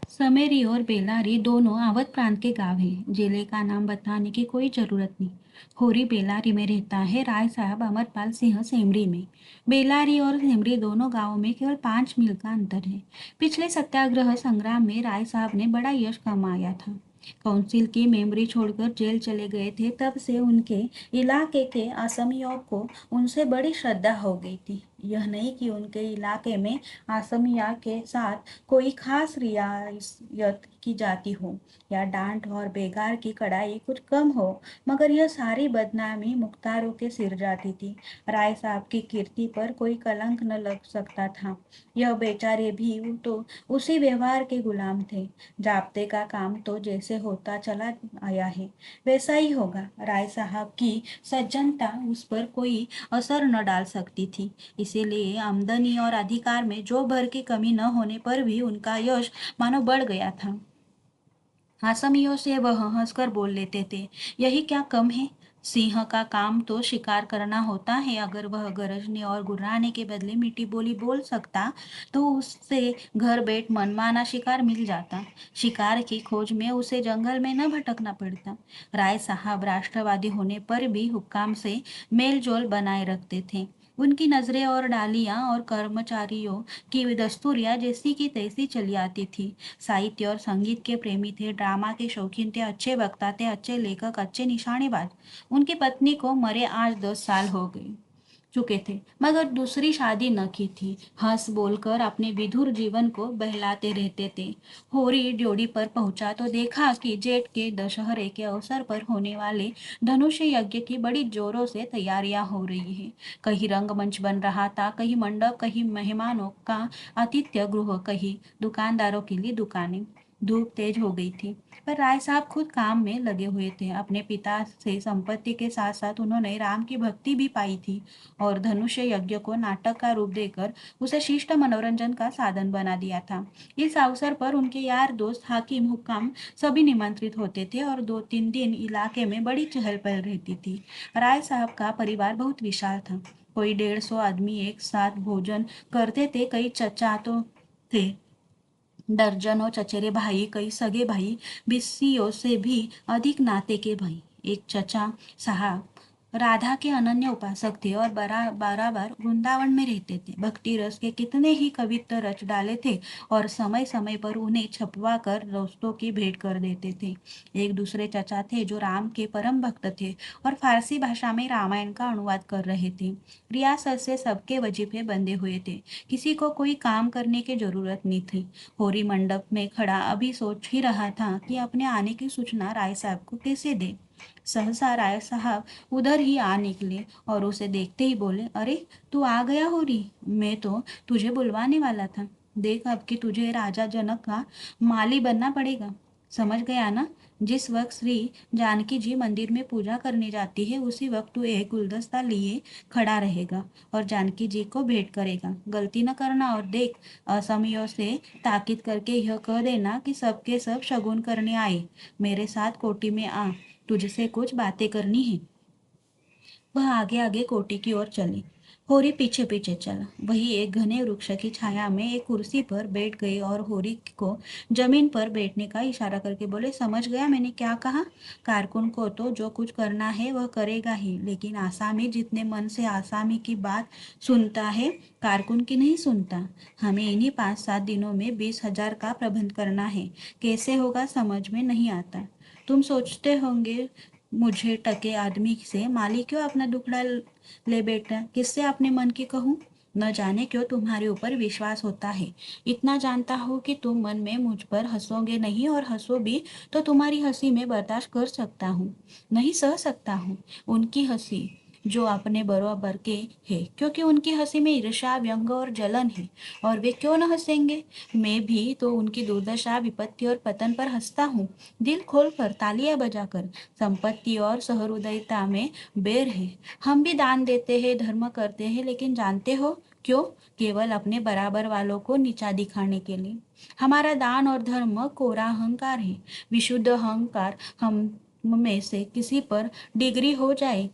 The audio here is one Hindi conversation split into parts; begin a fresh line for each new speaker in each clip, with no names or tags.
समेरी और बेलारी दोनों अवध प्रांत के गांव हैं। जिले का नाम बताने की कोई जरूरत नहीं। होरी बेलारी में रहता है राय साहब अमरपाल सिंह सेमरी में। बेलारी और सेमरी दोनों गांवों में केवल 5 मील का अंतर है। पिछले सत्याग्रह संग्राम में राय साहब ने बड़ा यश कमाया था। काउंसिल की मेमोरी छोड़कर जेल चले गए थे, तब से उनके इलाके के असमियों को उनसे बड़ी श्रद्धा हो गई थी। यह नहीं कि उनके इलाके में असमिया के साथ कोई खास रियायत की जाती हो या डांट और बेगार की कड़ाई कुछ कम हो, मगर यह सारी बदनामी मुख्तारों के सिर जाती थी। राय साहब की कीर्ति पर कोई कलंक न लग सकता था। यह बेचारे भी तो उसी व्यवहार के गुलाम थे। जाब्ते का काम तो जैसे होता चला आया है वैसा ही होगा। राय साहब की सज्जनता उस पर कोई असर न डाल सकती थी। इसीलिए आमदनी और अधिकार में जो भर की कमी न होने पर भी उनका यश मानो बढ़ गया था। आसामियों से वह हंसकर बोल लेते थे, यही क्या कम है। सिंह का काम तो शिकार करना होता है। अगर वह गरजने और गुर्राने के बदले मीठी बोली बोल सकता तो उससे घर बैठ मनमाना शिकार मिल जाता। शिकार की खोज में उसे जंगल में न भटकना पड़ता। राय साहब राष्ट्रवादी होने पर भी हुक्काम से मेलजोल बनाए रखते थे। उनकी नजरें और डालियां और कर्मचारियों की दस्तूरियां जैसी की तैसी चली आती थी। साहित्य और संगीत के प्रेमी थे, ड्रामा के शौकीन थे, अच्छे वक्ता थे, अच्छे लेखक, अच्छे निशानेबाज। उनकी पत्नी को मरे आज 10 साल हो गए चुके थे, मगर दूसरी शादी न की थी। हंस बोलकर अपने विधुर जीवन को बहलाते रहते थे। होरी ड्योढ़ी पर पहुंचा तो देखा कि जेठ के दशहरे के अवसर पर होने वाले धनुष यज्ञ की बड़ी जोरों से तैयारियां हो रही है। कहीं रंगमंच बन रहा था, कहीं मंडप, कहीं मेहमानों का आतिथ्य गृह, कहीं दुकानदारों के लिए दुकानें। धूप तेज हो गई थी, पर राय साहब खुद काम में लगे हुए थे। अपने पिता से संपत्ति के साथ साथ उन्होंने राम की भक्ति भी पाई थी और धनुष यज्ञ को नाटक का रूप देकर उसे शिष्ट मनोरंजन का साधन बना दिया था। इस अवसर पर उनके यार दोस्त हाकिम हुक्काम सभी निमंत्रित होते थे और 2-3 दिन इलाके में बड़ी चहल पहल रहती थी। राय साहब का परिवार बहुत विशाल था। कोई 150 आदमी एक साथ भोजन करते थे। कई चचा तो थे, दर्जनों चचेरे भाई, कई सगे भाई, बिस्सियों से भी अधिक नाते के भाई। एक चचा साहब राधा के अनन्य उपासक थे और बराबर वृंदावन में रहते थे। भक्ति रस के कितने ही कवित्व रच डाले थे और समय समय पर उन्हें छपवा कर दोस्तों की भेंट कर देते थे। एक दूसरे चचा थे जो राम के परम भक्त थे और फारसी भाषा में रामायण का अनुवाद कर रहे थे। रियासत से सबके वजीफे बंधे हुए थे, किसी को कोई काम करने की जरूरत नहीं थी। होरी मंडप में खड़ा अभी सोच ही रहा था कि अपने आने की सूचना राय साहब को कैसे दे। सहसा राय साहब उधर ही आ निकले और उसे देखते ही बोले, अरे तू आ गया होरी, मैं तो तुझे बुलवाने वाला था। देख अब कि तुझे राजा जनक का माली बनना पड़ेगा। समझ गया ना। जिस वक्त श्री जानकी जी मंदिर में पूजा करने जाती है उसी वक्त तू एक गुलदस्ता लिए खड़ा रहेगा और जानकी जी को भेंट करेगा। गलती न करना और देख, असमियों से ताकीद करके यह कह देना कि सबके सब शगुन करने आए। मेरे साथ कोठी में आ, तुझसे कुछ बातें करनी है। वह आगे आगे कोठी की ओर चली। होरी पीछे पीछे चला। वही एक घने वृक्ष की छाया में एक कुर्सी पर बैठ गए और होरी को जमीन पर बैठने का इशारा करके बोले, समझ गया मैंने क्या कहा। कारकुन को तो जो कुछ करना है वह करेगा ही, लेकिन आसामी जितने मन से आसामी की बात सुनता है कारकुन की नहीं सुनता। हमें इन्हीं 5-7 दिनों में 20,000 का प्रबंध करना है। कैसे होगा समझ में नहीं आता। तुम सोचते होंगे मुझे टके आदमी से माली क्यों अपना दुखड़ा ले बैठा, किससे अपने मन की कहूँ। न जाने क्यों तुम्हारे ऊपर विश्वास होता है। इतना जानता हो कि तुम मन में मुझ पर हंसोगे नहीं, और हंसो भी तो तुम्हारी हंसी में बर्दाश्त कर सकता हूँ, नहीं सह सकता हूँ उनकी हंसी जो अपने बराबर के है, क्योंकि उनकी हंसी में ईर्ष्या, व्यंग और जलन है। और वे क्यों न हंसेंगे। मैं भी तो उनकी दुर्दशा, विपत्ति और पतन पर हंसता हूँ, दिल खोल कर, तालियां बजाकर। संपत्ति और सहृदयता में बेर है। हम भी दान देते हैं, धर्म करते हैं, लेकिन जानते हो क्यों। केवल अपने बराबर वालों को नीचा दिखाने के लिए। हमारा दान और धर्म कोरा अहंकार है। विशुद्ध अहंकार हम में से किसी पर डिग्री हो जाए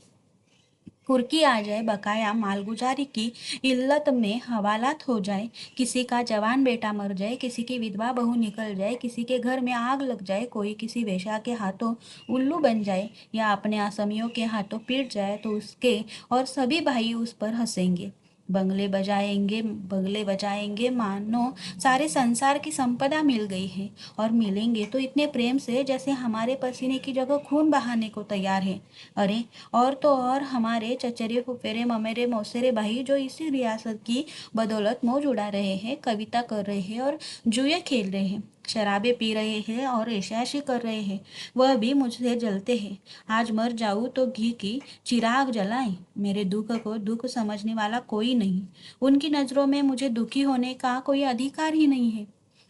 कुर्की आ जाए, बकाया मालगुजारी की इल्लत में हवालात हो जाए, किसी का जवान बेटा मर जाए, किसी की विधवा बहू निकल जाए, किसी के घर में आग लग जाए, कोई किसी वेश्या के हाथों उल्लू बन जाए या अपने असमियों के हाथों पीट जाए तो उसके और सभी भाई उस पर हंसेंगे, बगले बजाएंगे मानो सारे संसार की संपदा मिल गई है, और मिलेंगे तो इतने प्रेम से जैसे हमारे पसीने की जगह खून बहाने को तैयार है। अरे, और तो और हमारे चचेरे फुफेरे ममेरे मौसेरे भाई जो इसी रियासत की बदौलत मौज उड़ा रहे हैं, कविता कर रहे हैं और जुए खेल रहे हैं, शराबें पी रहे हैं और ऐशाशी कर रहे हैं, वह भी मुझसे जलते हैं। आज मर जाऊं तो घी की चिराग जलाएं, मेरे दुख को दुख समझने वाला कोई नहीं, उनकी नज़रों में मुझे दुखी होने का कोई अधिकार ही नहीं है।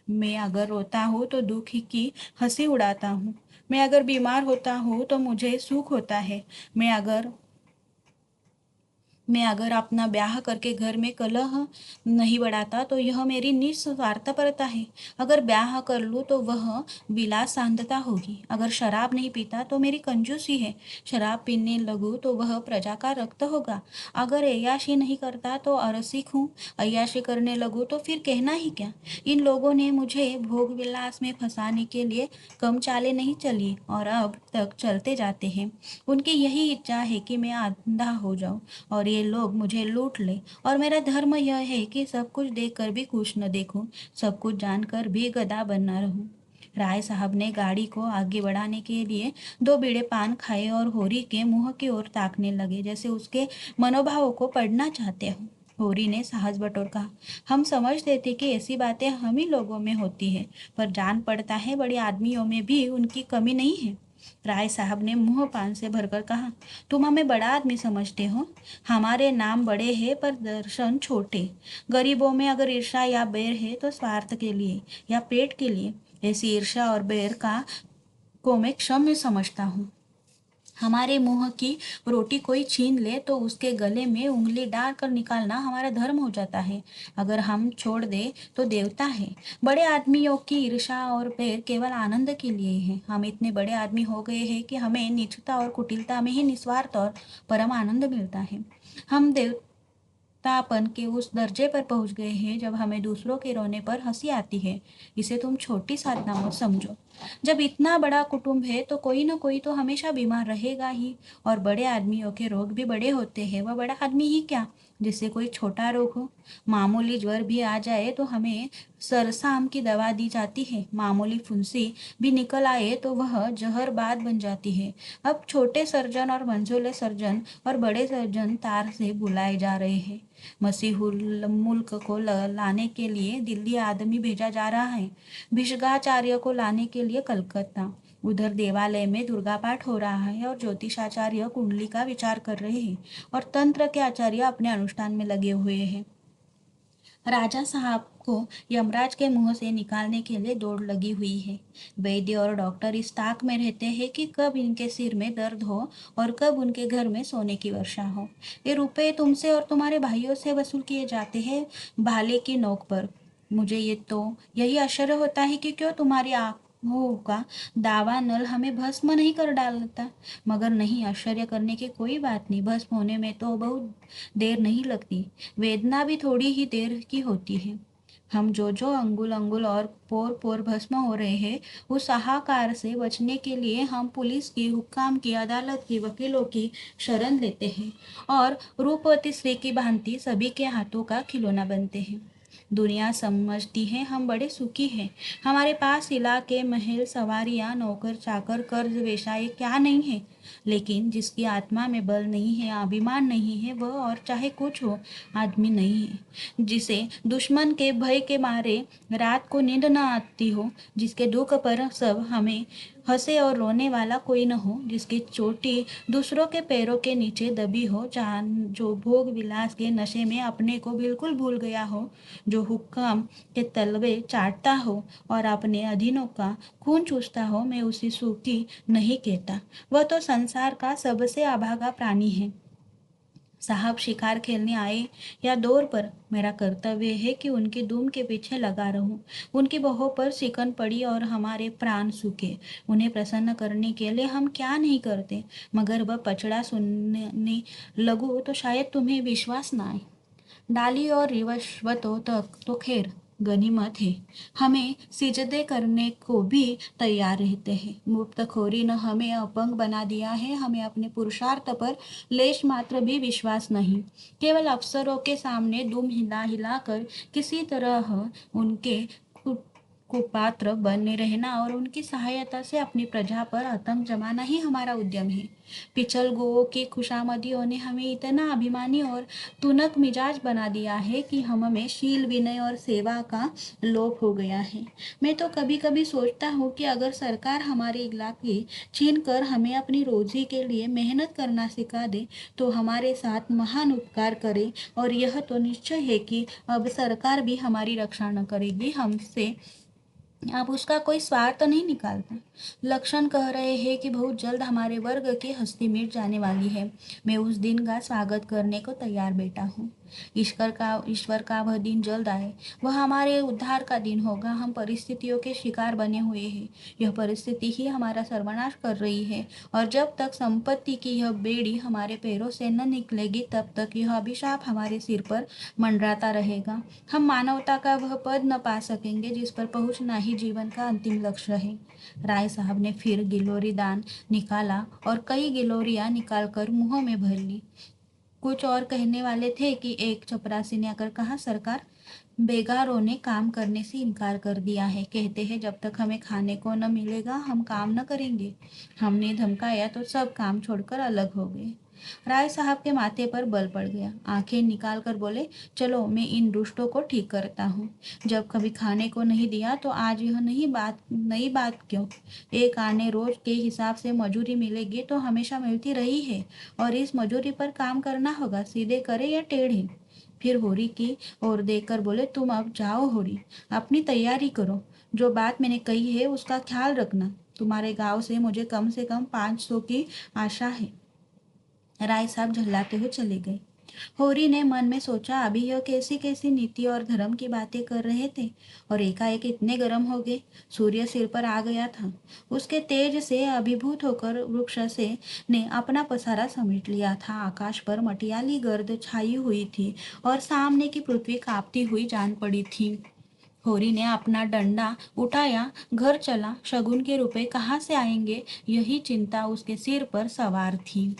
मैं अगर रोता हूँ तो दुख की हंसी उड़ाता हूँ, मैं अगर बीमार होता हूँ तो मुझे सुख होता है, मैं अगर मैं अगर अपना ब्याह करके घर में कलह नहीं बढ़ाता तो यह मेरी निस्वार्थपरता है। अगर ब्याह कर लूँ तो वह विलास शांतता होगी। अगर शराब नहीं पीता तो मेरी कंजूसी है। शराब पीने लगूँ तो वह प्रजा का रक्त होगा। अगर अय्याशी नहीं करता तो अरसिक हूँ। अय्याशी करने लगूँ तो फिर कहना ही क्या। इन लोगों ने मुझे भोग विलास में फंसाने के लिए कम चालें नहीं चली और अब तक चलते जाते हैं। उनकी यही इच्छा है कि मैं अंधा हो जाऊं और ये लोग मुझे लूट ले, और मेरा धर्म यह है कि सब कुछ देखकर भी कुछ न देखूं, सब कुछ जानकर भी गधा बनना रहूं। राय साहब ने गाड़ी को आगे बढ़ाने के लिए दो बीड़े पान खाए और होरी के मुंह की ओर ताकने लगे, जैसे उसके मनोभावों को पढ़ना चाहते हो। होरी ने साहस बटोर कहा, हम समझते थे कि ऐसी बातें हम ही लोगों में होती है, पर जान पड़ता है बड़े आदमियों में भी उनकी कमी नहीं है। राय साहब ने मुंह पान से भरकर कहा, तुम हमें बड़ा आदमी समझते हो, हमारे नाम बड़े हैं पर दर्शन छोटे। गरीबों में अगर ईर्ष्या या बैर है तो स्वार्थ के लिए या पेट के लिए। ऐसी ईर्ष्या और बैर को मैं क्षम्य समझता हूँ। हमारे मुंह की रोटी कोई छीन ले तो उसके गले में उंगली डाल कर निकालना हमारा धर्म हो जाता है। अगर हम छोड़ दे तो देवता है। बड़े आदमियों की ईर्ष्या और बैर केवल आनंद के लिए है। हम इतने बड़े आदमी हो गए हैं कि हमें नीचता और कुटिलता में ही निस्वार्थ और परम आनंद मिलता है। हम देवतापन के उस दर्जे पर पहुंच गए हैं जब हमें दूसरों के रोने पर हंसी आती है। इसे तुम छोटी साधना मत समझो। जब इतना बड़ा कुटुंब है तो कोई ना कोई तो हमेशा बीमार रहेगा ही, और बड़े आदमियों के रोग भी बड़े होते हैं। वह बड़ा आदमी ही क्या, जिससे कोई छोटा रोग हो। मामूली ज्वर भी आ जाए तो हमें सरसाम की दवा दी जाती है। मामूली फुंसी भी निकल आए तो वह जहरबाद बन जाती है। अब छोटे सर्जन और मंझोले सर्जन और बड़े सर्जन तार से बुलाए जा रहे हैं। मसीहुल मुल्क को लाने के लिए दिल्ली आदमी भेजा जा रहा है, भिषगाचार्य को लाने के लिए कलकत्ता। उधर देवालय में दुर्गा पाठ हो रहा है और ज्योतिषाचार्य कुंडली का विचार कर रहे हैं और तंत्र के आचार्य अपने अनुष्ठान में लगे हुए हैं। राजा साहब को यमराज के मुंह से निकालने के लिए दौड़ लगी हुई है। वैद्य और डॉक्टर इस ताक में रहते हैं कि कब इनके सिर में दर्द हो और कब उनके घर में सोने की वर्षा हो। ये रुपए तुमसे और तुम्हारे भाइयों से वसूल किए जाते हैं भाले की नोक पर। मुझे ये तो यही आश्चर्य होता है कि क्यों तुम्हारी आंखों का दावा नल हमें भस्म नहीं कर डालता। मगर नहीं, आश्चर्य करने की कोई बात नहीं, भस्म होने में तो बहुत देर नहीं लगती, वेदना भी थोड़ी ही देर की होती है। हम जो जो अंगुल अंगुल और पोर पोर भस्म हो रहे हैं, उस हाहाकार से बचने के लिए हम पुलिस की, हुक्काम की, अदालत की, वकीलों की शरण लेते हैं और रूपवती स्त्री की भांति सभी के हाथों का खिलौना बनते हैं। दुनिया समझती है हम बड़े सुखी हैं। हमारे पास इलाके, महल, सवारियां, नौकर चाकर, कर्ज वेशाए क्या नहीं है। लेकिन जिसकी आत्मा में बल नहीं है, अभिमान नहीं है, वह और चाहे कुछ हो, आदमी नहीं है। जिसे दुश्मन के भय के मारे रात को नींद न आती हो, जिसके दुख पर सब हमें हंसे और रोने वाला कोई न हो, जिसकी चोटी दूसरों के पैरों के नीचे दबी हो, जो भोग विलास के नशे में अपने को बिल्कुल भूल गया हो, जो हुक्म के तलवे चाटता हो और अपने अधीनों का खून चूसता हो, मैं उसे सुखी नहीं कहता। वह तो संसार का सबसे अभागा प्राणी है। साहब शिकार खेलने आए या दौर पर, मेरा कर्तव्य है कि उनकी दुम के पीछे लगा रहूं। उनकी बहों पर सिकन पड़ी और हमारे प्राण सूखे। उन्हें प्रसन्न करने के लिए हम क्या नहीं करते, मगर वह पचड़ा सुनने लगूं तो शायद तुम्हें विश्वास ना आए। डाली और रिश्वतों तक तो खैर गनीमत है, हमें सिजदे करने को भी तैयार रहते हैं। मुफ्तखोरी ने हमें अपंग बना दिया है, हमें अपने पुरुषार्थ पर लेश मात्र भी विश्वास नहीं। केवल अफसरों के सामने दुम हिला हिला कर किसी तरह उनके कु- कुपात्र बने रहना और उनकी सहायता से अपनी प्रजा पर आतंक जमाना ही हमारा उद्यम है। पिछल गोओं की खुशामदियों ने हमें इतना अभिमानी और तुनक मिजाज बना दिया है कि हम में शील, विनय और सेवा का लोप हो गया है। मैं तो कभी कभी सोचता हूँ कि अगर सरकार हमारे इलाके छीन कर हमें अपनी रोजी के लिए मेहनत करना सिखा दे तो हमारे साथ महान उपकार करे। और यह तो निश्चय है कि अब सरकार भी हमारी रक्षा न करेगी, हमसे अब उसका कोई स्वार्थ नहीं निकालता। लक्षण कह रहे हैं कि बहुत जल्द हमारे वर्ग की हस्ती मिट जाने वाली है। मैं उस दिन का स्वागत करने को तैयार बैठा हूँ। ईश्वर का वह दिन जल्द आए, वह हमारे उद्धार का दिन होगा। हम परिस्थितियों के शिकार बने हुए हैं। यह परिस्थिति ही हमारा सर्वनाश कर रही है, और जब तक संपत्ति की यह बेड़ी हमारे पैरों से न निकलेगी तब तक यह अभिशाप हमारे सिर पर मंडराता रहेगा। हम मानवता का वह पद न पा सकेंगे जिस पर पहुंचना ही जीवन का अंतिम लक्ष्य है। राय साहब ने फिर गिलोरी दान निकाला और कई गिलोरियां निकालकर मुंहों में भर ली। कुछ और कहने वाले थे कि एक चपरासी ने आकर कहा, सरकार, बेगारों ने काम करने से इनकार कर दिया है। कहते हैं जब तक हमें खाने को न मिलेगा हम काम न करेंगे। हमने धमकाया तो सब काम छोड़कर अलग हो गए। राय साहब के माथे पर बल पड़ गया। आंखें निकाल कर बोले, चलो मैं इन दुष्टों को ठीक करता हूँ। जब कभी खाने को नहीं दिया तो आज यह नहीं बात नई बात क्यों? एक आने रोज के हिसाब से मजूरी मिलेगी तो हमेशा मिलती रही है, और इस मजूरी पर काम करना होगा, सीधे करे या टेढ़े। फिर होरी की ओर देखकर बोले, तुम अब जाओ होरी, अपनी तैयारी करो। जो बात मैंने कही है उसका ख्याल रखना। तुम्हारे गांव से मुझे कम से कम 500 की आशा है। राय साहब झल्लाते हुए चले गए। होरी ने मन में सोचा, अभी यह कैसी कैसी नीति और धर्म की बातें कर रहे थे और एकाएक इतने गर्म हो गए। सूर्य सिर पर आ गया था। उसके तेज से अभिभूत होकर वृक्ष से ने अपना पसारा समेट लिया था। आकाश पर मटियाली गर्द छाई हुई थी और सामने की पृथ्वी कांपती हुई जान पड़ी थी। होरी ने अपना डंडा उठाया, घर चला। शगुन के रुपए कहाँ से आएंगे, यही चिंता उसके सिर पर सवार थी।